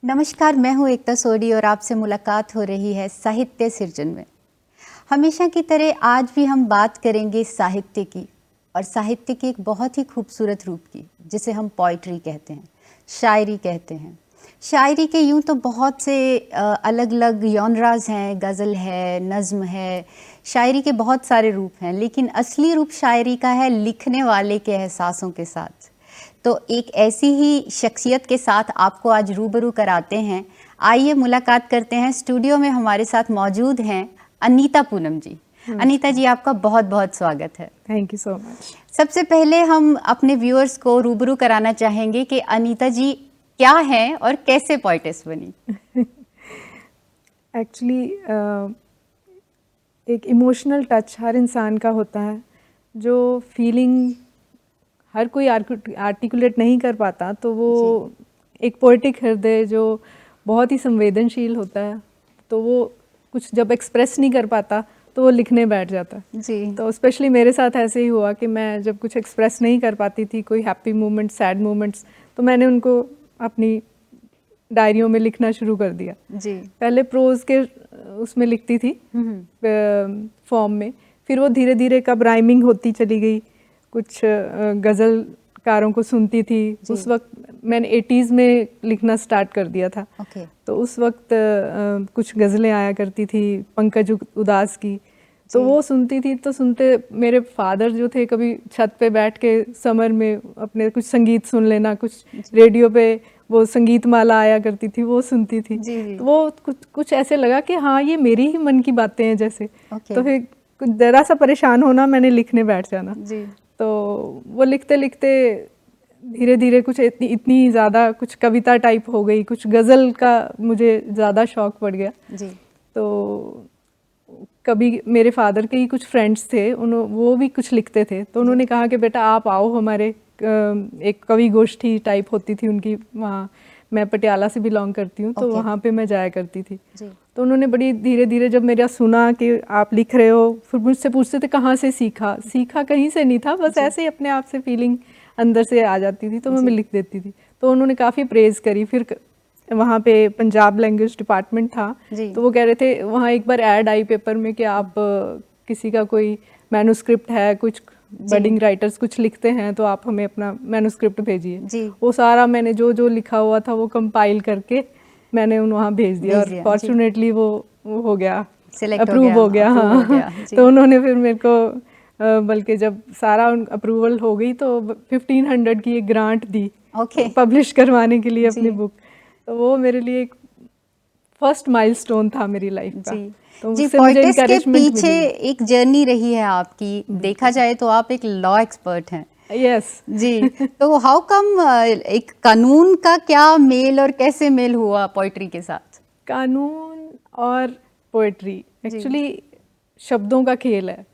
नमस्कार, मैं हूँ एकता सोडी और आपसे मुलाकात हो रही है साहित्य सिर्जन में। हमेशा की तरह आज भी हम बात करेंगे साहित्य की, और साहित्य के एक बहुत ही खूबसूरत रूप की, जिसे हम पोइट्री कहते हैं, शायरी कहते हैं। शायरी के यूँ तो बहुत से अलग अलग जॉनराज हैं, गज़ल है, नज़्म है, शायरी के बहुत सारे रूप हैं, लेकिन असली रूप शायरी का है लिखने वाले के एहसासों के साथ। तो एक ऐसी ही शख्सियत के साथ आपको आज रूबरू कराते हैं। आइए मुलाकात करते हैं। स्टूडियो में हमारे साथ मौजूद हैं अनीता पूनम जी। अनीता जी, आपका बहुत बहुत स्वागत है। Thank you so much. सबसे पहले हम अपने व्यूअर्स को रूबरू कराना चाहेंगे कि अनीता जी क्या हैं और कैसे पोइटेस बनी। एक्चुअली एक इमोशनल टच हर इंसान का होता है, जो फीलिंग हर कोई आर्टिकुलेट नहीं कर पाता, तो वो एक पोएटिक हृदय जो बहुत ही संवेदनशील होता है, तो वो कुछ जब एक्सप्रेस नहीं कर पाता तो वो लिखने बैठ जाता है जी। तो स्पेशली मेरे साथ ऐसे ही हुआ कि मैं जब कुछ एक्सप्रेस नहीं कर पाती थी, कोई हैप्पी मोमेंट्स, सैड मोमेंट्स, तो मैंने उनको अपनी डायरियों में लिखना शुरू कर दिया। जी। पहले प्रोज के उसमें लिखती थी फॉर्म में, फिर वो धीरे धीरे कब राइमिंग होती चली गई, कुछ गज़लकारों को सुनती थी। उस वक्त मैंने 80s में लिखना स्टार्ट कर दिया था। तो उस वक्त कुछ गज़लें आया करती थी पंकज उदास की, तो वो सुनती थी। तो सुनते मेरे फादर जो थे, कभी छत पे बैठ के समर में अपने कुछ संगीत सुन लेना, कुछ रेडियो पे वो संगीत माला आया करती थी, वो सुनती थी। तो वो कुछ ऐसे लगा कि हाँ, ये मेरी ही मन की बातें हैं जैसे। तो फिर कुछ ज़रा सा परेशान होना, मैंने लिखने बैठ जाना। तो वो लिखते लिखते धीरे धीरे कुछ इतनी ज़्यादा कुछ कविता टाइप हो गई, कुछ गज़ल का मुझे ज़्यादा शौक पड़ गया। तो कभी मेरे फादर के ही कुछ फ्रेंड्स थे, वो भी कुछ लिखते थे, तो उन्होंने कहा कि बेटा आप आओ, हमारे एक कवि गोष्ठी टाइप होती थी उनकी वहाँ, मैं पटियाला से बिलोंग करती हूँ, तो वहाँ पे मैं जाया करती थी। तो उन्होंने बड़ी धीरे धीरे जब मेरा सुना कि आप लिख रहे हो, फिर मुझसे पूछते थे कहाँ से सीखा कहीं से नहीं था, बस ऐसे ही अपने आप से फीलिंग अंदर से आ जाती थी, तो मैं लिख देती थी। तो उन्होंने काफ़ी प्रेज़ करी। फिर वहाँ पे पंजाब लैंग्वेज डिपार्टमेंट था, तो वो कह रहे थे, वहाँ एक बार ऐड आई पेपर में कि आप किसी का कोई मैन्युस्क्रिप्ट है, कुछ बडिंग राइटर्स कुछ लिखते हैं, तो आप हमें अपना मैन्युस्क्रिप्ट भेजिए। वो सारा मैंने जो जो लिखा हुआ था वो कंपाइल करके मैंने वहाँ भेज दिया, और फॉर्चुनेटली वो हो गया, अप्रूव हो गया। हाँ, तो उन्होंने फिर मेरे को बल्कि जब सारा अप्रूवल हो गई तो 1500 की एक ग्रांट दी पब्लिश करवाने के लिए अपनी बुक। तो वो मेरे लिए एक फर्स्ट माइलस्टोन था मेरी लाइफ का। तो जी, पोइटेस के पीछे एक जर्नी रही है आपकी। देखा जाए तो आप एक लॉ एक्सपर्ट हैं। यस जी। तो हाउ कम एक कानून का क्या मेल और कैसे मेल हुआ पोइट्री के साथ? कानून और पोइट्री एक्चुअली शब्दों का खेल है।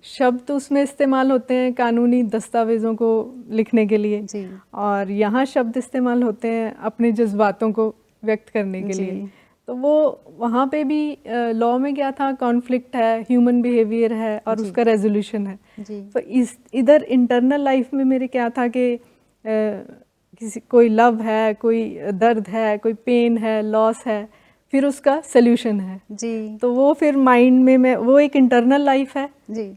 शब्द उसमें इस्तेमाल होते हैं कानूनी दस्तावेज़ों को लिखने के लिए, और यहाँ शब्द इस्तेमाल होते हैं अपने जज्बातों को व्यक्त करने के लिए। तो वो वहाँ पे भी लॉ में क्या था, कॉन्फ्लिक्ट है, ह्यूमन बिहेवियर है, और उसका रेजोल्यूशन है। तो इधर इंटरनल लाइफ में मेरे क्या था कि किसी कोई लव है, कोई दर्द है, कोई पेन है, लॉस है, फिर उसका सल्यूशन है। तो वो फिर माइंड में मैं, वो एक इंटरनल लाइफ है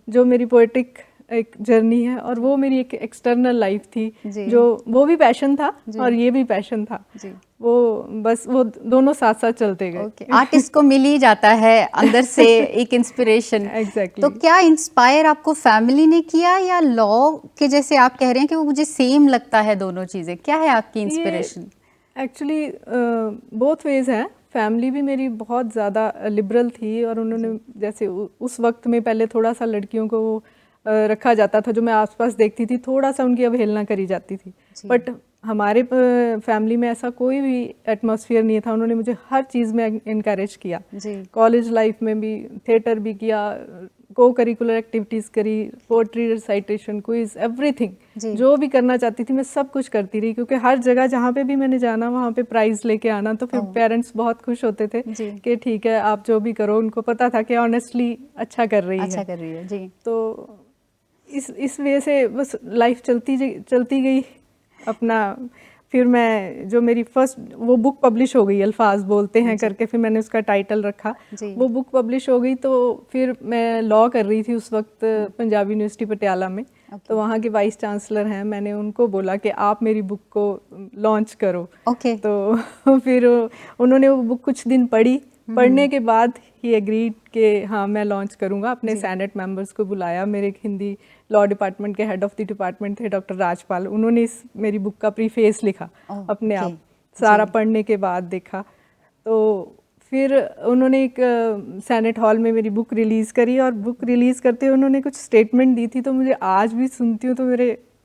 जो मेरी पोएटिक एक जर्नी है, और वो मेरी एक एक्सटर्नल लाइफ थी, जो वो भी पैशन था और ये भी पैशन था। वो बस वो दोनों साथ साथ चलते गए। आर्टिस्ट को मिल ही जाता है अंदर से एक इंस्पिरेशन। एग्जैक्टली। तो क्या इंस्पायर आपको फैमिली ने किया, या लॉ के जैसे आप कह रहे हैं कि वो मुझे सेम लगता है दोनों चीज़ें, क्या है आपकी इंस्पिरेशन? एक्चुअली बोथ वेज है। फैमिली भी मेरी बहुत ज़्यादा लिबरल थी, और उन्होंने जैसे उस वक्त में पहले थोड़ा सा लड़कियों को रखा जाता था, जो मैं आसपास देखती थी, थोड़ा सा उनकी अवहेलना करी जाती थी। बट हमारे फैमिली में ऐसा कोई भी एटमॉस्फेयर नहीं था। उन्होंने मुझे हर चीज़ में इनकरेज किया। कॉलेज लाइफ में भी थिएटर भी किया, को करिकुलर एक्टिविटीज़ करी, पोएट्री रिसाइटेशन, क्विज, एवरीथिंग जो भी करना चाहती थी मैं सब कुछ करती रही, क्योंकि हर जगह जहाँ पे भी मैंने जाना वहाँ पे प्राइज़ लेके आना। तो फिर पेरेंट्स बहुत खुश होते थे कि ठीक है आप जो भी करो। उनको पता था कि ऑनेस्टली अच्छा कर रही है। जी। तो इस वजह से बस लाइफ चलती गई अपना। फिर मैं जो मेरी फर्स्ट वो बुक पब्लिश हो गई, अल्फाज बोलते हैं करके, फिर मैंने उसका टाइटल रखा। वो बुक पब्लिश हो गई तो फिर मैं लॉ कर रही थी उस वक्त पंजाब यूनिवर्सिटी पटियाला में। तो वहाँ के वाइस चांसलर हैं, मैंने उनको बोला कि आप मेरी बुक को लॉन्च करो। तो फिर उन्होंने वो बुक कुछ दिन पढ़ी, पढ़ने के बाद ही एग्रीड कि हाँ मैं लॉन्च करूँगा। अपने सेनेट मेंबर्स को बुलाया, मेरे हिंदी लॉ डिपार्टमेंट के हेड ऑफ द डिपार्टमेंट थे डॉक्टर राजपाल, उन्होंने इस मेरी बुक का प्रीफेस लिखा अपने आप, सारा पढ़ने के बाद देखा। तो फिर उन्होंने एक सेनेट हॉल में मेरी बुक रिलीज़ करी, और बुक रिलीज़ करते हुए उन्होंने कुछ स्टेटमेंट दी थी, तो मुझे आज भी सुनती हूँ तो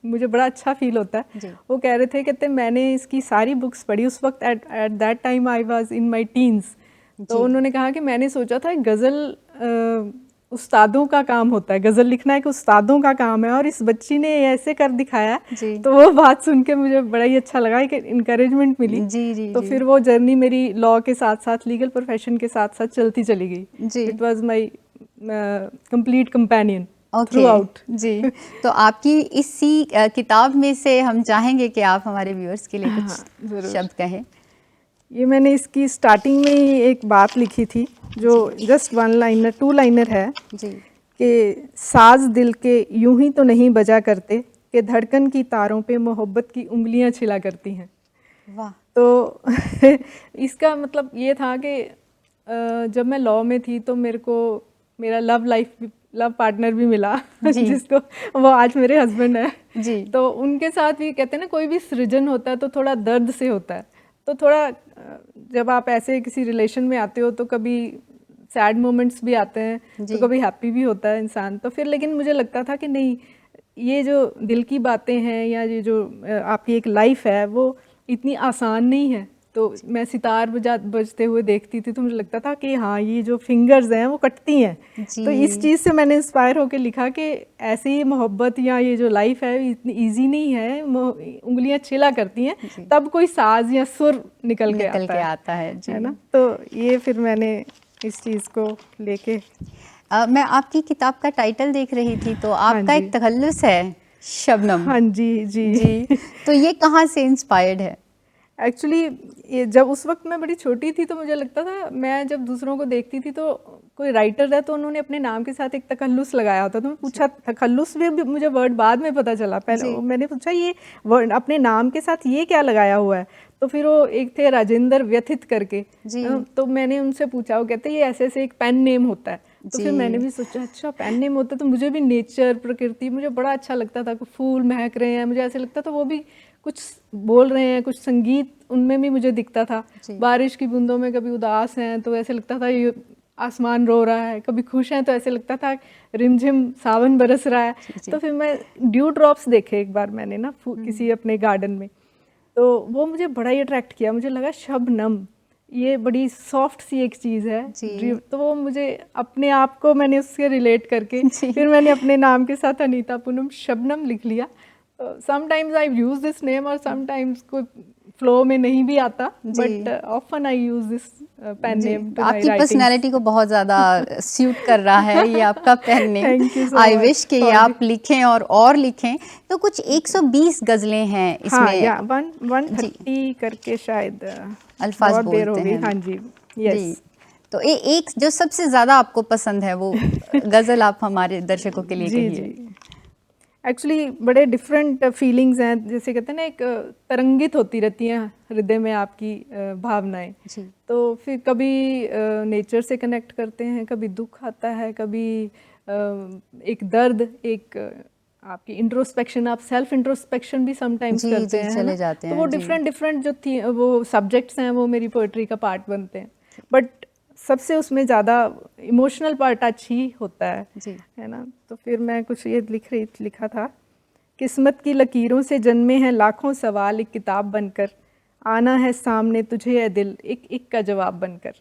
मुझे बड़ा अच्छा फील होता है। वो कह रहे थे, कहते मैंने इसकी सारी बुक्स पढ़ी उस वक्त, at that time I was in my teens. तो उन्होंने कहा कि मैंने सोचा था गज़ल उस्तादों का काम होता है, गज़ल लिखना एक उस्तादों का काम है, और इस बच्ची ने ऐसे कर दिखाया। तो वो बात सुन के मुझे बड़ा ही अच्छा लगा, कि इनकरेजमेंट मिली। तो फिर वो जर्नी मेरी लॉ के साथ साथ लीगल प्रोफेशन के साथ साथ चलती चली गई। It was my complete companion throughout. जी, तो आपकी इसी किताब में से हम चाहेंगे कि आप हमारे व्यूअर्स के लिए कुछ शब्द कहें। ये मैंने इसकी स्टार्टिंग में ही एक बात लिखी थी जो जस्ट 2 लाइनर है जी, कि साज दिल के यूं ही तो नहीं बजा करते, कि धड़कन की तारों पे मोहब्बत की उंगलियां छिला करती हैं। वाह। तो इसका मतलब ये था कि जब मैं लॉ में थी तो मेरे को मेरा लव पार्टनर भी मिला जिसको वो आज मेरे हस्बैंड है जी। तो उनके साथ भी कहते हैं ना, कोई भी सृजन होता है तो थोड़ा दर्द से होता है। तो थोड़ा जब आप ऐसे किसी रिलेशन में आते हो तो कभी सैड मोमेंट्स भी आते हैं, तो कभी हैप्पी भी होता है इंसान। तो फिर लेकिन मुझे लगता था कि नहीं, ये जो दिल की बातें हैं या ये जो आपकी एक लाइफ है वो इतनी आसान नहीं है। तो मैं सितार बजते हुए देखती थी तो मुझे लगता था कि हाँ, ये जो फिंगर्स हैं वो कटती हैं। तो इस चीज़ से मैंने इंस्पायर होकर लिखा कि ऐसे ही मोहब्बत या ये जो लाइफ है इतनी इजी नहीं है, उंगलियां छिला करती हैं तब कोई साज या सुर निकल के आता है जी। है ना। तो ये फिर मैंने इस चीज़ को लेके मैं आपकी किताब का टाइटल देख रही थी तो आपका एक तखल्लुस है शबनम। हाँ जी जी जी। तो ये कहाँ से इंस्पायर्ड है? एक्चुअली जब उस वक्त मैं बड़ी छोटी थी तो मुझे लगता था, मैं जब दूसरों को देखती थी तो कोई राइटर है तो उन्होंने अपने नाम के साथ एक तखल्लुस लगाया होता, तो मैं पूछा तखल्लुस भी मुझे वर्ड बाद में पता चला। पहले मैंने पूछा ये वर्ड अपने नाम के साथ ये क्या लगाया हुआ है, तो फिर वो एक थे राजेंद्र व्यथित करके, तो मैंने उनसे पूछा, वो कहते ये ऐसे ऐसे एक पेन नेम होता है। तो फिर मैंने भी सोचा अच्छा पेन नेम होता है, तो मुझे भी नेचर प्रकृति मुझे बड़ा अच्छा लगता था। फूल महक रहे हैं, मुझे ऐसे लगता था वो भी कुछ बोल रहे हैं, कुछ संगीत उनमें भी मुझे दिखता था। बारिश की बूंदों में कभी उदास हैं तो ऐसे लगता था ये आसमान रो रहा है, कभी खुश हैं तो ऐसे लगता था रिमझिम सावन बरस रहा है। तो फिर मैं ड्यू ड्रॉप्स देखे एक बार मैंने ना किसी अपने गार्डन में, तो वो मुझे बड़ा ही अट्रैक्ट किया। मुझे लगा शबनम ये बड़ी सॉफ्ट सी एक चीज़ है, तो वो मुझे अपने आप को मैंने उससे रिलेट करके फिर मैंने अपने नाम के साथ अनीता पूनम शबनम लिख लिया। Sometimes I use this name और समटाइम्स कोई फ्लो में नहीं भी आता, but often I use this pen name. आपकी पर्सनैलिटी को बहुत ज़्यादा सूट कर रहा है ये आपका पेन नेम। आई विश कि ये आप लिखें और लिखें। तो कुछ 120 गज़लें हैं इसमें। हाँ, या 130 करके शायद अल्फाज बोलते हैं। हाँ जी, यस। तो एक जो सबसे ज़्यादा आपको पसंद है वो गज़ल आप हमारे दर्शकों के लिए कहिए। एक्चुअली बड़े डिफरेंट फीलिंग्स हैं, जैसे कहते हैं ना, एक तरंगित होती रहती हैं हृदय में आपकी भावनाएं। तो फिर कभी नेचर से कनेक्ट करते हैं, कभी दुख आता है, कभी एक दर्द, एक आपकी इंट्रोस्पेक्शन, आप सेल्फ इंट्रोस्पेक्शन भी समटाइम्स करते हैं, चले जाते हैं। तो वो डिफरेंट जो थी वो सब्जेक्ट्स हैं वो मेरी पोइट्री का पार्ट बनते हैं। बट सबसे उसमें ज़्यादा इमोशनल पार्ट टच ही होता है ना। तो फिर मैं कुछ ये लिखा था, किस्मत की लकीरों से जन्मे हैं लाखों सवाल एक किताब बनकर, आना है सामने तुझे है दिल एक एक का जवाब बनकर।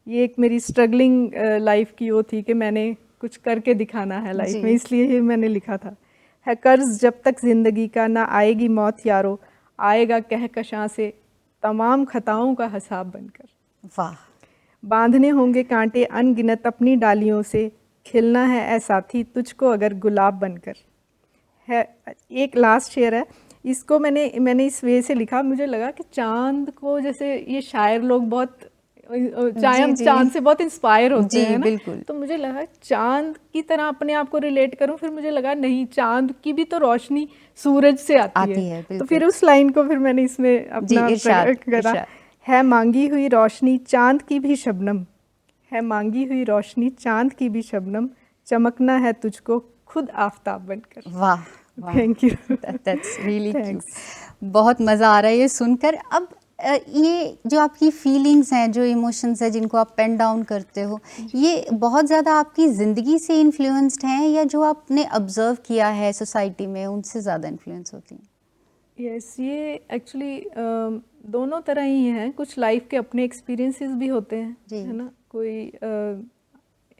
ये एक मेरी स्ट्रगलिंग लाइफ की वो थी कि मैंने कुछ करके दिखाना है लाइफ में, इसलिए ही मैंने लिखा था। है कर्ज जब तक जिंदगी का ना आएगी मौत यारो, आएगा कहकशां से तमाम खताओं का हिसाब बनकर। वाह। बांधने होंगे कांटे अनगिनत अपनी डालियों से, खिलना है ऐ साथी तुझको अगर गुलाब बनकर। है एक लास्ट शेर है, इसको मैंने इस वे से लिखा, मुझे लगा कि चांद को, जैसे ये शायर लोग बहुत जी। चांद से बहुत इंस्पायर होते जी, हैं ना, बिल्कुल। तो मुझे लगा चांद की तरह अपने आप को रिलेट करूं। फिर मुझे लगा नहीं, चांद की भी तो रोशनी सूरज से आती है। तो बिल्कुल। फिर उस लाइन को फिर मैंने इसमें जी, अपना इरशाद, करा, इरशाद। है मांगी हुई रोशनी चांद की भी शबनम, है मांगी हुई रोशनी चांद की भी शबनम, चमकना है तुझको खुद आफताब बनकर। वाह वाह, thank you. That's really cute. Thanks. बहुत मज़ा आ रहा है ये सुनकर। अब ये जो आपकी फीलिंग्स हैं, जो इमोशंस हैं जिनको आप पेन डाउन करते हो, ये बहुत ज़्यादा आपकी ज़िंदगी से इन्फ्लुएंस्ड हैं या जो आपने ऑब्जर्व किया है सोसाइटी में उनसे ज़्यादा इन्फ्लुएंस होती हैं? यस, ये एक्चुअली दोनों तरह ही हैं। कुछ लाइफ के अपने एक्सपीरियंसेस भी होते हैं, जी। है ना। कोई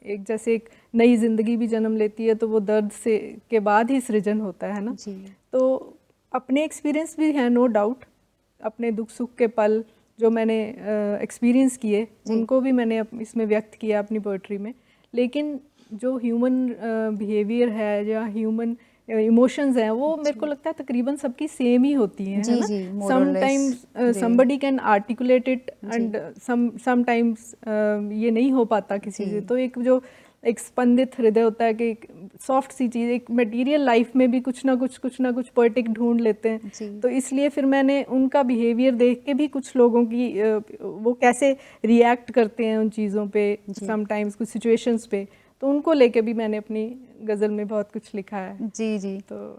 एक जैसे एक नई ज़िंदगी भी जन्म लेती है, तो वो दर्द से के बाद ही सृजन होता है ना। जी। तो अपने एक्सपीरियंस भी हैं, नो डाउट। अपने दुख सुख के पल जो मैंने एक्सपीरियंस किए, उनको भी मैंने इसमें व्यक्त किया अपनी पोइट्री में। लेकिन जो ह्यूमन बिहेवियर है या ह्यूमन इमोशंस हैं, वो मेरे को लगता है तकरीबन सबकी सेम ही होती हैं, है ना। Sometimes somebody can articulate it and sometimes ये नहीं हो पाता किसी से। तो एक जो एक स्पंदित हृदय होता है कि सॉफ्ट सी चीज़, एक मटेरियल लाइफ में भी कुछ ना कुछ पोएटिक ढूंढ लेते हैं। तो इसलिए फिर मैंने उनका बिहेवियर देख के भी कुछ लोगों की वो कैसे रिएक्ट करते हैं उन चीज़ों पे, समटाइम्स कुछ सिचुएशंस पे, तो उनको लेके भी मैंने अपनी गज़ल में बहुत कुछ लिखा है। जी जी। तो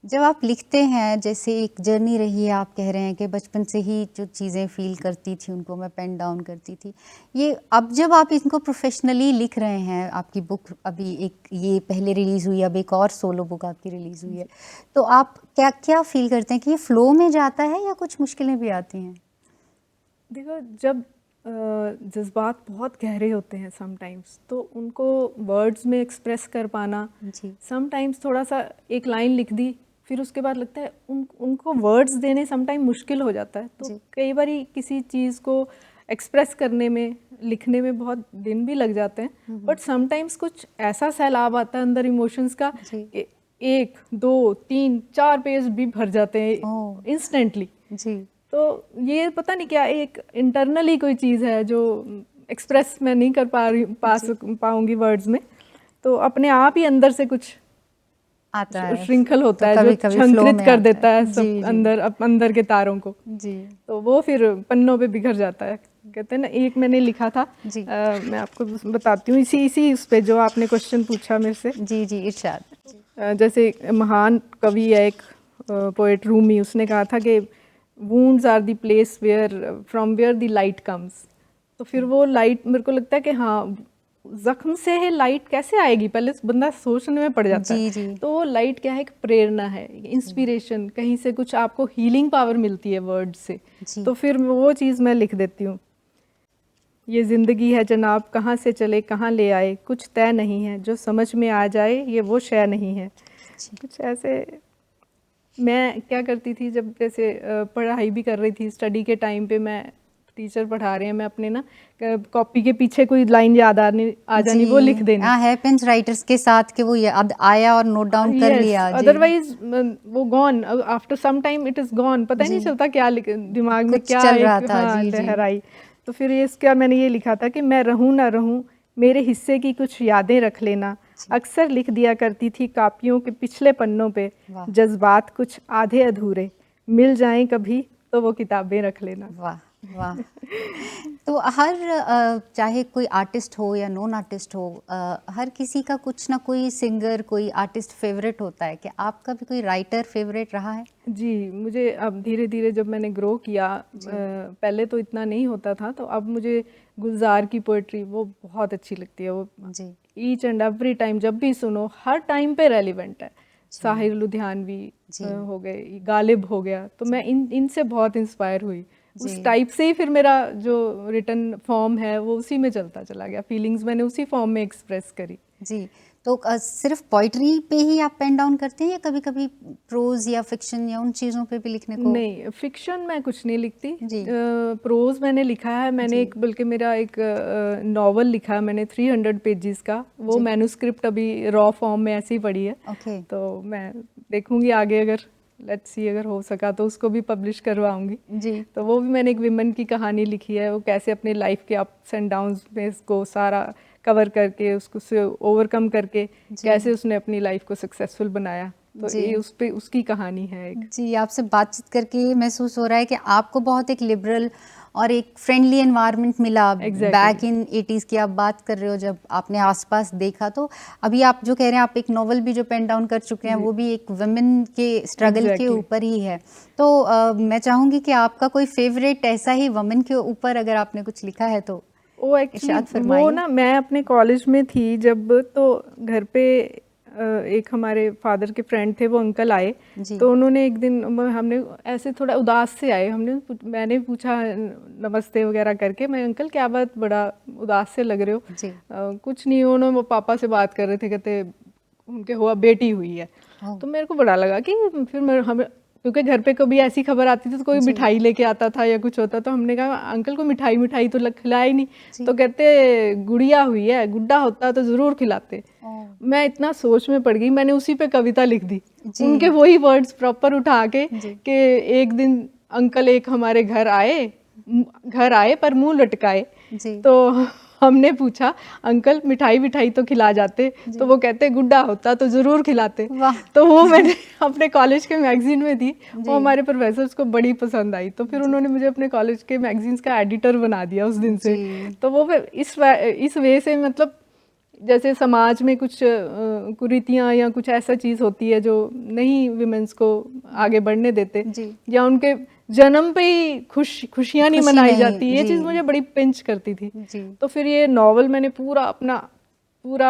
जब आप लिखते हैं, जैसे एक जर्नी रही है, आप कह रहे हैं कि बचपन से ही जो चीज़ें फील करती थी उनको मैं पेन डाउन करती थी, ये अब जब आप इनको प्रोफेशनली लिख रहे हैं, आपकी बुक अभी एक ये पहले रिलीज़ हुई, अब एक और सोलो बुक आपकी रिलीज़ हुई है, तो आप क्या क्या फील करते हैं कि ये फ़्लो में जाता है या कुछ मुश्किलें भी आती हैं? देखो, जब जज्बात बहुत गहरे होते हैं समटाइम्स, तो उनको वर्ड्स में एक्सप्रेस कर पाना, समटाइम्स थोड़ा सा एक लाइन लिख दी, फिर उसके बाद लगता है उनको वर्ड्स देने समटाइम मुश्किल हो जाता है। तो कई बार किसी चीज़ को एक्सप्रेस करने में, लिखने में बहुत दिन भी लग जाते हैं, बट समटाइम्स कुछ ऐसा सैलाब आता है अंदर इमोशंस का, 1, 2, 3, 4 पेज भी भर जाते हैं इंस्टेंटली। जी। तो ये पता नहीं क्या एक इंटरनली कोई चीज़ है जो एक्सप्रेस मैं नहीं कर पाऊंगी वर्ड्स में, तो अपने आप ही अंदर से कुछ आता है, श्रृंखल होता है, जो छंकृत कर देता है सब अंदर के तारों को। जी। तो वो फिर पन्नों पे बिखर जाता है। कहते हैं ना, एक मैंने लिखा था, मैं आपको बताती हूँ, इसी उस पे जो आपने क्वेश्चन पूछा मेरे से। जी जी, इरशाद। जैसे महान कवि है एक पोएट रूमी, उसने कहा था कि wounds are the place from where the light comes। तो फिर वो लाइट, मेरे को लगता है कि हाँ, जख्म से है लाइट कैसे आएगी, पहले बंदा सोचने में पड़ जाता है। जी। तो वो लाइट क्या है, एक प्रेरणा है, इंस्पिरेशन, कहीं से कुछ आपको हीलिंग पावर मिलती है वर्ड से। तो फिर वो चीज़ मैं लिख देती हूँ। ये ज़िंदगी है जनाब, कहाँ से चले कहाँ ले आए, कुछ तय नहीं है, जो समझ में आ जाए ये वो शय नहीं है। कुछ ऐसे मैं क्या करती थी, जब जैसे पढ़ाई भी कर रही थी, स्टडी के टाइम पे मैं टीचर पढ़ा रहे हैं, मैं अपने ना कॉपी के पीछे कोई लाइन याद आ जानी, वो लिख देनी। है पेंस राइटर्स के साथ कि वो याद आया और नोट डाउन कर लिया। अदरवाइज वो gone, after some time it is gone, पता ही नहीं चलता क्या दिमाग में क्या चल रहा था। लहर आई। तो फिर इसका मैंने ये लिखा था कि मैं रहूं ना रहूं, मेरे हिस्से की कुछ यादें रख लेना। अक्सर लिख दिया करती थी कापियों के पिछले पन्नों पे, जज्बात कुछ आधे अधूरे, मिल जाएं कभी तो वो किताबें रख लेना। वाह वाह। तो हर चाहे कोई आर्टिस्ट हो या नॉन आर्टिस्ट हो, हर किसी का कुछ ना कोई सिंगर, कोई आर्टिस्ट फेवरेट होता है। क्या आपका भी कोई राइटर फेवरेट रहा है? जी, मुझे अब धीरे धीरे जब मैंने ग्रो किया, पहले तो इतना नहीं होता था, तो अब मुझे गुलजार की पोइट्री वो बहुत अच्छी लगती है। वो जी ईच एंड एवरी टाइम जब भी सुनो, हर टाइम पे रेलिवेंट है। साहिर लुधियानवी हो गए, गालिब हो गया, तो मैं इनसे बहुत इंस्पायर हुई। उस टाइप से ही फिर मेरा जो रिटन फॉर्म है वो उसी में चलता चला गया, फीलिंग्स मैंने उसी फॉर्म में एक्सप्रेस करी। जी। तो सिर्फ पोइट्री पे ही आप पेन डाउन करते हैं या कभी कभी प्रोज या फिक्शन या उन चीज़ों पे भी लिखने को? नहीं, फिक्शन मैं कुछ नहीं लिखती। प्रोज मैंने लिखा है, मैंने एक बल्कि मेरा एक नॉवल लिखा है मैंने 300 पेजेस का, वो मैन्युस्क्रिप्ट अभी रॉ फॉर्म में ऐसे ही पड़ी है। तो मैं देखूंगी आगे अगर लेट्स सी अगर हो सका तो उसको भी पब्लिश करवाऊंगी जी। तो वो भी मैंने एक विमेन की कहानी लिखी है, वो कैसे अपने लाइफ के अप्स एंड डाउन्स में इसको सारा कवर करके उसको से ओवरकम करके कैसे उसने अपनी लाइफ को सक्सेसफुल बनाया, तो ये उस पे उसकी कहानी है एक। जी, आपसे बातचीत करके ये महसूस हो रहा है कि आपको बहुत एक लिबरल और एक फ्रेंडली एनवायरनमेंट मिला। बैक इन 80s की आप बात कर रहे हो, जब आपने आसपास देखा, तो अभी आप जो कह रहे हैं आप एक नॉवल भी जो पेन डाउन कर चुके हैं वो भी एक वुमेन के स्ट्रगल के ऊपर ही है। तो मैं चाहूँगी कि आपका कोई फेवरेट ऐसा ही वुमेन के ऊपर अगर आपने कुछ लिखा है तो वो एक्चुअली वो ना, मैं अपने कॉलेज में थी जब, तो घर पे एक हमारे फादर के फ्रेंड थे, वो अंकल आए, तो उन्होंने एक दिन, हमने ऐसे थोड़ा उदास से आए, मैंने पूछा नमस्ते वगैरह करके, मैं अंकल क्या बात बड़ा उदास से लग रहे हो? कुछ नहीं, उन्होंने वो पापा से बात कर रहे थे, कहते उनके हुआ बेटी हुई है। तो मेरे को बड़ा लगा कि फिर हमें, क्योंकि घर पे कभी ऐसी खबर आती थी तो कोई मिठाई लेके आता था या कुछ होता, तो हमने कहा अंकल को मिठाई तो खिलाया ही नहीं, तो कहते गुड़िया हुई है, गुड्डा होता तो जरूर खिलाते। मैं इतना सोच में पड़ गई, मैंने उसी पे कविता लिख दी, उनके वही वर्ड्स प्रॉपर उठा के कि एक दिन अंकल एक हमारे घर आए पर मुंह लटकाए, तो हमने पूछा अंकल मिठाई तो खिला जाते, तो वो कहते गुड्डा होता तो जरूर खिलाते। तो वो मैंने अपने कॉलेज के मैगजीन में दी, वो हमारे प्रोफेसर्स को बड़ी पसंद आई, तो फिर उन्होंने मुझे अपने कॉलेज के मैगजीन्स का एडिटर बना दिया उस दिन से। तो वो इस वे से, मतलब जैसे समाज में कुछ कुरीतियाँ या कुछ ऐसा चीज़ होती है जो नहीं विमेंस को आगे बढ़ने देते, या उनके जन्म पे ही खुशियाँ नहीं मनाई जाती, ये चीज़ मुझे बड़ी पिंच करती थी। तो फिर ये नॉवल मैंने पूरा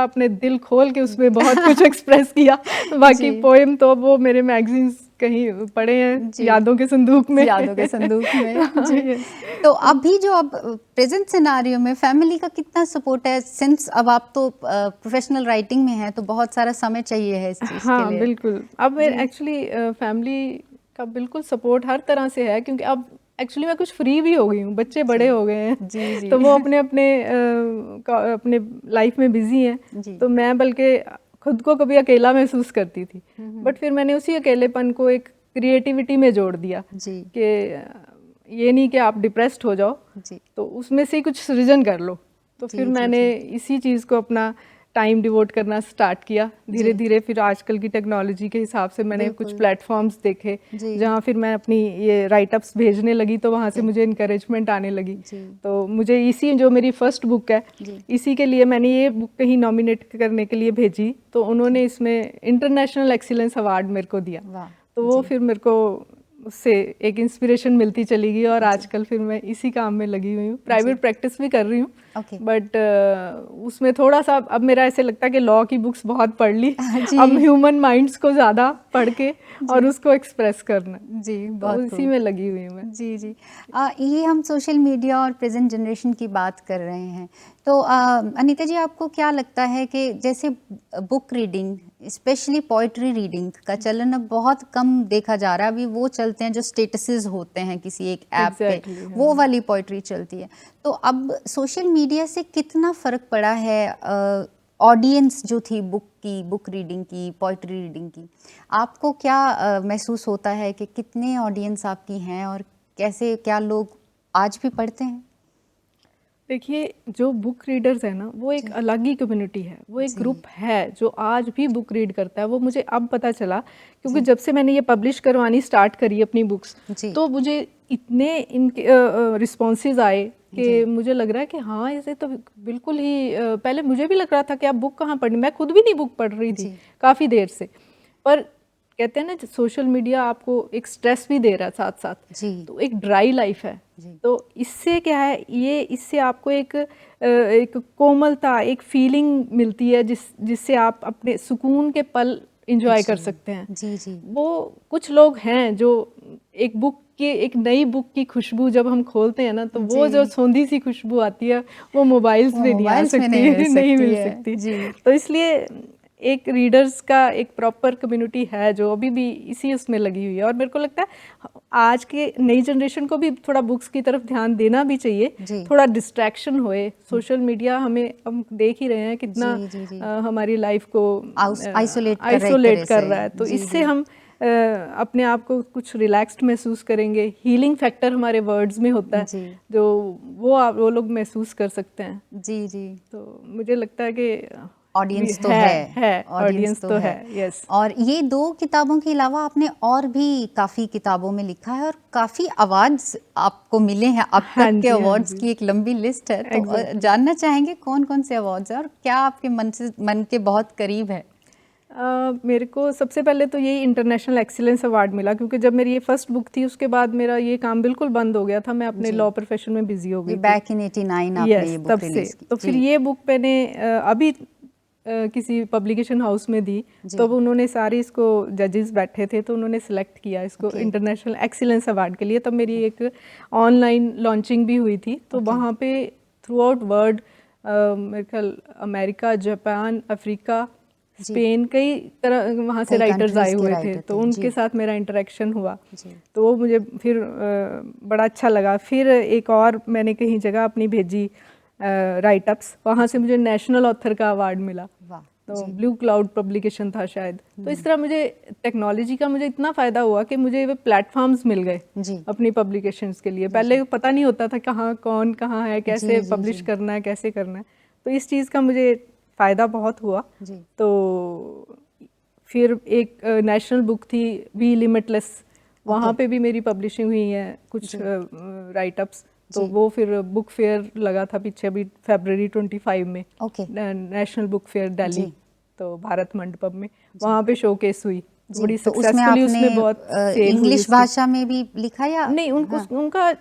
अपने दिल खोल के उसमें बहुत कुछ एक्सप्रेस किया। बाकी पोएम तो वो मेरे मैगजीन्स कहीं पड़े हैं यादों के संदूक में। जी। तो अभी जो अब प्रेजेंट सिनारियो में फैमिली का कितना सपोर्ट है, सिंस अब आप तो प्रोफेशनल राइटिंग में हैं, तो बहुत सारा समय चाहिए है इस चीज़ के लिए। बिल्कुल। अब एक्चुअली फैमिली का बिल्कुल सपोर्ट हर तरह से है, क्योंकि अब एक्चुअली मैं कुछ फ्री भी हो गई हूँ, बच्चे बड़े हो गए हैं, तो वो अपने लाइफ में बिजी हैं, तो मैं बल्कि खुद को कभी अकेला महसूस करती थी, बट फिर मैंने उसी अकेलेपन को एक क्रिएटिविटी में जोड़ दिया कि ये नहीं कि आप डिप्रेस्ड हो जाओ, तो उसमें से ही कुछ सृजन कर लो। तो फिर मैंने इसी चीज़ को अपना टाइम डिवोट करना स्टार्ट किया धीरे धीरे। फिर आजकल की टेक्नोलॉजी के हिसाब से मैंने कुछ प्लेटफॉर्म्स देखे जहाँ फिर मैं अपनी ये राइटअप्स भेजने लगी, तो वहाँ से मुझे इनकरेजमेंट आने लगी। तो मुझे इसी, जो मेरी फर्स्ट बुक है, इसी के लिए मैंने ये बुक कहीं नॉमिनेट करने के लिए भेजी, तो उन्होंने इसमें इंटरनेशनल एक्सीलेंस अवार्ड मेरे को दिया। तो वो फिर मेरे को उससे एक इंस्पिरेशन मिलती चली गई, और आजकल फिर मैं इसी काम में लगी हुई हूँ। प्राइवेट प्रैक्टिस भी कर रही हूँ, बट उसमें थोड़ा सा अब मेरा ऐसे लगता है कि लॉ की बुक्स बहुत पढ़ ली, अब ह्यूमन माइंड्स को ज़्यादा पढ़ के और उसको एक्सप्रेस करना, बहुत इसी में लगी हुई हूँ मैं। जी। ये हम सोशल मीडिया और प्रेजेंट जनरेशन की बात कर रहे हैं, तो अनीता जी आपको क्या लगता है कि जैसे book reading, specially poetry reading का चलन अब बहुत कम देखा जा रहा है। अभी वो चलते हैं जो स्टेटसेस होते हैं किसी एक ऐप पे, वो वाली पोइट्री चलती है। तो अब सोशल मीडिया से कितना फ़र्क पड़ा है ऑडियंस जो थी बुक रीडिंग की, पोइट्री रीडिंग की? आपको क्या महसूस होता है कि कितने ऑडियंस आपकी हैं और कैसे, क्या लोग आज भी पढ़ते हैं? देखिए, जो बुक रीडर्स है ना, वो एक अलग ही कम्युनिटी है, वो एक ग्रुप है जो आज भी बुक रीड करता है। वो मुझे अब पता चला, क्योंकि जब से मैंने ये पब्लिश करवानी स्टार्ट करी अपनी बुक्स, तो मुझे इतने इनके रिस्पॉन्सेज आए कि मुझे लग रहा है कि हाँ, ऐसे तो बिल्कुल ही पहले मुझे भी लग रहा था कि आप बुक कहाँ पढ़नी, मैं खुद भी नहीं बुक पढ़ रही थी काफ़ी देर से, पर कहते हैं ना सोशल मीडिया आपको एक स्ट्रेस भी दे रहा है साथ साथ, तो एक ड्राई लाइफ है, तो इससे क्या है, ये इससे आपको एक कोमलता, एक फीलिंग मिलती है जिससे आप अपने सुकून के पल एंजॉय कर सकते हैं। वो कुछ लोग हैं जो एक नई बुक की खुशबू जब हम खोलते हैं ना, तो वो जो सौंधी सी खुशबू आती है वो मोबाइल्स में नहीं आ सकती, नहीं मिल सकती। तो इसलिए एक रीडर्स का एक प्रॉपर कम्युनिटी है जो अभी भी इसी उसमें लगी हुई है, और मेरे को लगता है आज के नई जनरेशन को भी थोड़ा बुक्स की तरफ ध्यान देना भी चाहिए, थोड़ा डिस्ट्रैक्शन होए। सोशल मीडिया हम देख ही रहे हैं कितना हमारी लाइफ को आइसोलेट कर रहा है, तो इससे हम अपने आप को कुछ रिलैक्स्ड महसूस करेंगे। हीलिंग फैक्टर हमारे वर्ड्स में होता है जी। जो वो लोग महसूस कर सकते हैं। जी जी। तो मुझे लगता है कि ऑडियंस तो है, ऑडियंस तो है, यस। और ये 2 किताबों के अलावा आपने और भी काफ़ी किताबों में लिखा है और काफ़ी अवार्ड्स आपको मिले हैं। अब हाँ तक के जी, हाँ अवार्ड्स जी। की एक लंबी लिस्ट है, तो Exactly. जानना चाहेंगे कौन-कौन से अवार्ड्स हैं और क्या आपके मन के बहुत करीब है? मेरे को सबसे पहले तो यही इंटरनेशनल एक्सीलेंस अवार्ड मिला, क्योंकि जब मेरी ये फर्स्ट बुक थी उसके बाद मेरा ये काम बिल्कुल बंद हो गया था। मैं अपने जी। लॉ प्रोफेशन में बिजी हो गई ये थी। बैक इन 89 आपने यस, ये तब बुक से। रिलीज की। तो फिर जी। ये बुक मैंने अभी किसी पब्लिकेशन हाउस में दी, जी। तो उन्होंने सारे इसको जजेस बैठे थे तो उन्होंने सिलेक्ट किया इसको Okay. इंटरनेशनल एक्सीलेंस अवार्ड के लिए। तब मेरी एक ऑनलाइन लॉन्चिंग भी हुई थी, तो Okay. वहाँ पे थ्रू आउट वर्ल्ड मेरे ख्याल अमेरिका, जापान, अफ्रीका, स्पेन, कई तरह वहाँ से कई राइटर्स आए countries के हुए थे, writer तो थे। उनके जी। साथ मेरा इंटरेक्शन हुआ। जी। तो वो मुझे फिर बड़ा अच्छा लगा। फिर एक और मैंने कहीं जगह अपनी भेजी राइट अप्स, वहाँ से मुझे नेशनल ऑथर का अवार्ड मिला। वाह। तो जी। ब्लू क्लाउड पब्लिकेशन था शायद। तो इस तरह मुझे टेक्नोलॉजी का मुझे इतना फ़ायदा हुआ कि मुझे वे प्लेटफॉर्म्स मिल गए जी। अपनी पब्लिकेशंस के लिए। पहले पता नहीं होता था कहाँ कौन कहाँ है, कैसे जी, पब्लिश जी। करना है, कैसे करना है। तो इस चीज़ का मुझे फ़ायदा बहुत हुआ। जी। तो फिर एक नेशनल बुक थी वी लिमिटलेस, वहाँ पे भी मेरी पब्लिशिंग हुई है कुछ राइट अप्स। तो वो फिर बुक फेयर लगा था पीछे अभी फरवरी 25 में, okay. National book fair Delhi, जी। तो भारत मंडपम में वहाँ पे शोकेस हुई बड़ी तो उसमें सक्सेसफुली। आपने उसमें बहुत सेल हुई इंग्लिश उसकी। भाषा में भी लिखा या नहीं, उनको हाँ। उनका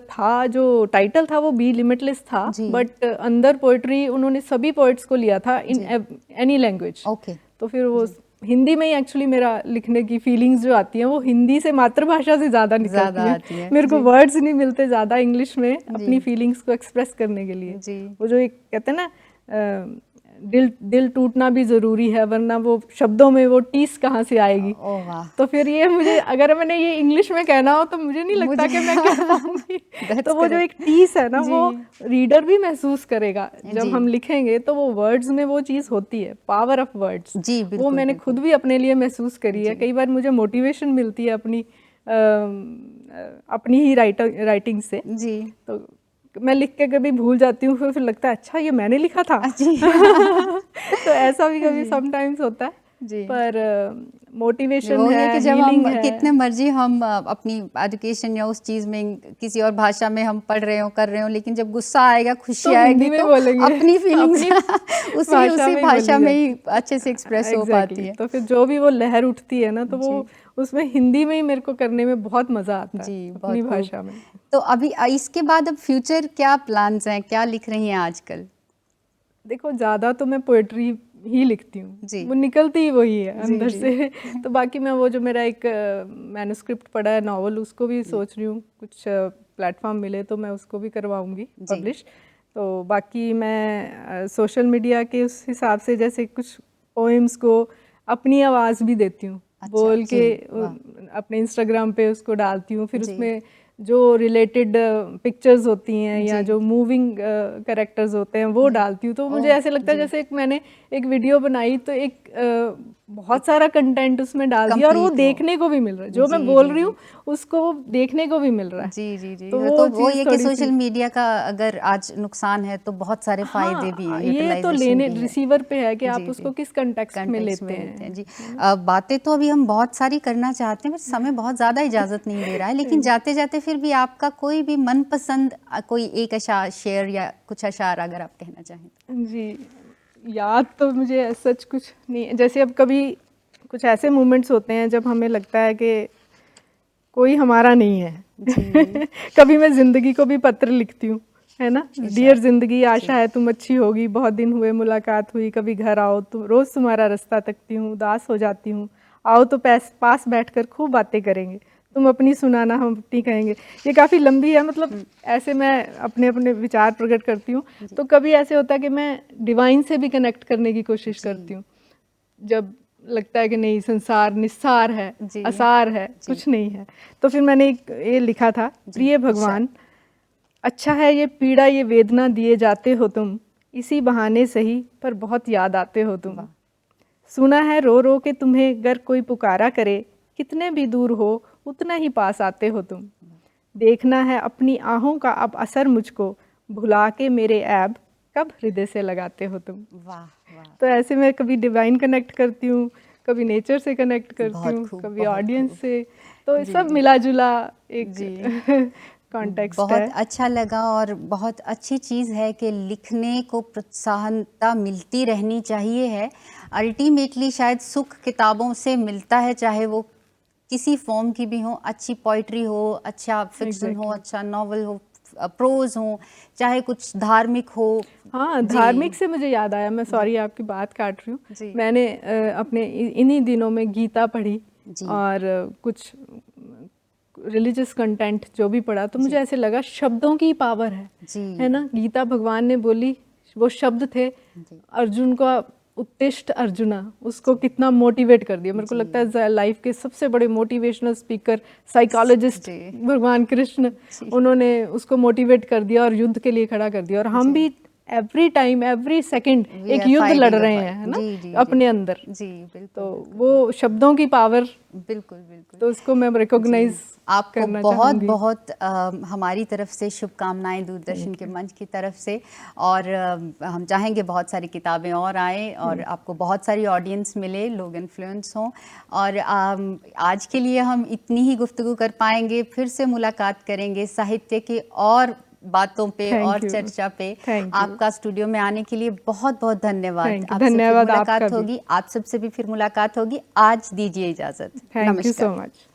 था जो टाइटल था वो बी लिमिटलेस था, जी। बट अंदर पोइट्री उन्होंने सभी पोइट्स को लिया था इन एनी लैंग्वेज। ओके। तो फिर वो हिंदी में ही एक्चुअली मेरा लिखने की फीलिंग्स जो आती हैं वो हिंदी से मातृभाषा से ज़्यादा निकलती आती हैं। है। मेरे को जी। वर्ड्स नहीं मिलते ज़्यादा इंग्लिश में अपनी फीलिंग्स को एक्सप्रेस करने के लिए। जी। वो जो एक कहते हैं ना दिल टूटना भी ज़रूरी है, वरना वो शब्दों में वो टीस कहाँ से आएगी। ओह वाह। तो फिर ये मुझे अगर मैंने ये इंग्लिश में कहना हो तो मुझे नहीं लगता कि मैं कह पाऊंगी। तो वो जो एक टीस है ना वो रीडर भी महसूस करेगा जब हम लिखेंगे, तो वो वर्ड्स में वो चीज़ होती है, पावर ऑफ वर्ड्स। जी, बिल्कुल, वो मैंने खुद भी अपने लिए महसूस करी है। कई बार मुझे मोटिवेशन मिलती है अपनी ही राइटिंग से। जी। तो मैं लिख के कभी भूल जाती हूँ, फिर लगता है अच्छा ये मैंने लिखा था। जी। तो ऐसा भी कभी समटाइम्स होता है। जी। पर मोटिवेशन वो ये है, कि जब हीलिंग हम है। कितने मर्जी हम अपनी एजुकेशन या उस चीज में किसी और भाषा में हम पढ़ रहे हो कर रहे हो, लेकिन जब गुस्सा आएगा, खुशी तो आएगी, हिंदी में तो बोलेंगे। अपनी फीलिंग्स उसी भाषा में ही बोली अच्छे से एक्सप्रेस हो Exactly. पाती है। तो फिर जो भी वो लहर उठती है ना, तो वो उसमें हिंदी में ही मेरे को करने में बहुत मजा आता जी, है, बहुत अपनी खूब। भाषा में। तो अभी इसके बाद अब फ्यूचर क्या प्लान्स हैं, क्या लिख रही हैं आजकल? देखो ज़्यादा तो मैं पोएट्री ही लिखती हूँ, जी। वो निकलती ही वही है अंदर जी। से। तो बाकी मैं वो जो मेरा एक मैन्युस्क्रिप्ट पढ़ा है नॉवल, उसको भी सोच रही हूँ कुछ प्लेटफॉर्म मिले तो मैं उसको भी करवाऊँगी पब्लिश। तो बाकी मैं सोशल मीडिया के उस हिसाब से जैसे कुछ पोएम्स को अपनी आवाज़ भी देती हूँ, बोल के अपने इंस्टाग्राम पे उसको डालती हूँ। फिर उसमें जो रिलेटेड पिक्चर्स होती हैं या जो मूविंग कैरेक्टर्स होते हैं वो डालती हूँ। तो मुझे ऐसे लगता है जैसे मैंने एक वीडियो बनाई तो एक बहुत सारा कंटेंट उसमें डाल दिया और वो देखने को भी मिल रहा है, जो मैं बोल रही हूँ उसको वो देखने को भी मिल रहा है। जी जी जी। तो वो ये कि सोशल मीडिया का अगर आज नुकसान है तो बहुत सारे फायदे भी हैं, ये तो लेने रिसीवर पे है कि आप उसको किस कंटेक्स्ट में लेते हैं। जी। बातें तो अभी हम बहुत सारी करना चाहते हैं, बट समय बहुत ज़्यादा इजाज़त नहीं दे रहा है, लेकिन जाते जाते फिर भी आपका कोई भी मनपसंद कोई एक शेर या कुछ अशार अगर आप कहना चाहें। जी, याद तो मुझे सच कुछ नहीं। जैसे अब कभी कुछ ऐसे मोमेंट्स होते हैं जब हमें लगता है कि कोई हमारा नहीं है। कभी मैं ज़िंदगी को भी पत्र लिखती हूँ, है ना, डियर ज़िंदगी, आशा है तुम अच्छी होगी, बहुत दिन हुए मुलाकात हुई, कभी घर आओ, तुम रोज़ तुम्हारा रास्ता तकती हूँ, उदास हो जाती हूँ, आओ तो पास बैठकर खूब बातें करेंगे, तुम अपनी सुनाना हम अपनी कहेंगे। ये काफ़ी लंबी है, मतलब ऐसे मैं अपने अपने विचार प्रकट करती हूँ। तो कभी ऐसे होता है कि मैं डिवाइन से भी कनेक्ट करने की कोशिश करती हूँ, जब लगता है कि नहीं संसार निस्सार है, असार है, कुछ नहीं है। तो फिर मैंने ये लिखा था, प्रिय भगवान, अच्छा है ये पीड़ा ये वेदना दिए जाते हो तुम, इसी बहाने सही पर बहुत याद आते हो तुम। सुना है रो रो के तुम्हें गर कोई पुकारा करे, कितने भी दूर हो उतना ही पास आते हो तुम। देखना है अपनी आहों का अब असर मुझको, भुला के मेरे ऐब कब हृदय से लगाते हो तुम। वाह वाह, तो ऐसे मैं कभी डिवाइन कनेक्ट करती हूँ, कभी नेचर से कनेक्ट करती बहुत हूँ, खूब, कभी बहुत ऑडियंस खूब। से, तो जी, सब जी। मिला जुला एक जी। कॉन्टेक्स्ट बहुत है। अच्छा लगा और बहुत अच्छी चीज़ है कि लिखने को प्रोत्साहनता मिलती रहनी चाहिए है। अल्टीमेटली शायद सुख किताबों से मिलता है, चाहे वो किसी फॉर्म की भी हो, अच्छी पोइट्री हो, अच्छा फिक्शन हो, एग्जैक्टली। अच्छा नॉवल हो, प्रोज हो, चाहे कुछ धार्मिक हो। हाँ, जी धार्मिक से मुझे याद आया, मैं जी सॉरी आपकी बात काट रही हूँ। जी मैंने अपने इन्हीं दिनों में गीता पढ़ी जी और कुछ रिलीजियस कंटेंट जो भी पढ़ा, तो मुझे जी ऐसे लगा शब्दों की पावर है जी ना। गीता भगवान ने बोली, वो शब्द थे, जी अर्जुन का उत्तिष्ठ अर्जुना, उसको कितना मोटिवेट कर दिया। मेरे को जी लगता है लाइफ के सबसे बड़े मोटिवेशनल स्पीकर, साइकोलॉजिस्ट जी भगवान कृष्ण, जी उन्होंने उसको मोटिवेट कर दिया और युद्ध के लिए खड़ा कर दिया। और हम जी भी every time every second we एक आर युद्ध लड़ फाइटिंग अ रहे हैं, फाइट। है ना, जी जी जी अपने अंदर। जी, बिल्कुल तो बिल्कुल, वो शब्दों की पावर, बिल्कुल बिल्कुल। तो उसको मैं जी, रिकॉग्नाइज आपको करना बहुत चाहूँगी। बहुत हमारी तरफ से शुभकामनाएं दूरदर्शन के मंच की तरफ से। और हम चाहेंगे बहुत सारी किताबें और आए और आपको बहुत सारी ऑडियंस मिले, लोग इन्फ्लुएंस हों। और आज के लिए हम इतनी ही गुफ्तगू कर पाएंगे, फिर से मुलाकात करेंगे साहित्य के और बातों पे और थैंक यू, चर्चा पे। थैंक यू, आपका स्टूडियो में आने के लिए बहुत बहुत धन्यवाद। थैंक यू, आपसे फिर धन्यवाद आपका मुलाकात भी। होगी, आप सबसे भी फिर मुलाकात होगी। आज दीजिए इजाज़त, थैंक यू सो नमस्कार। मच।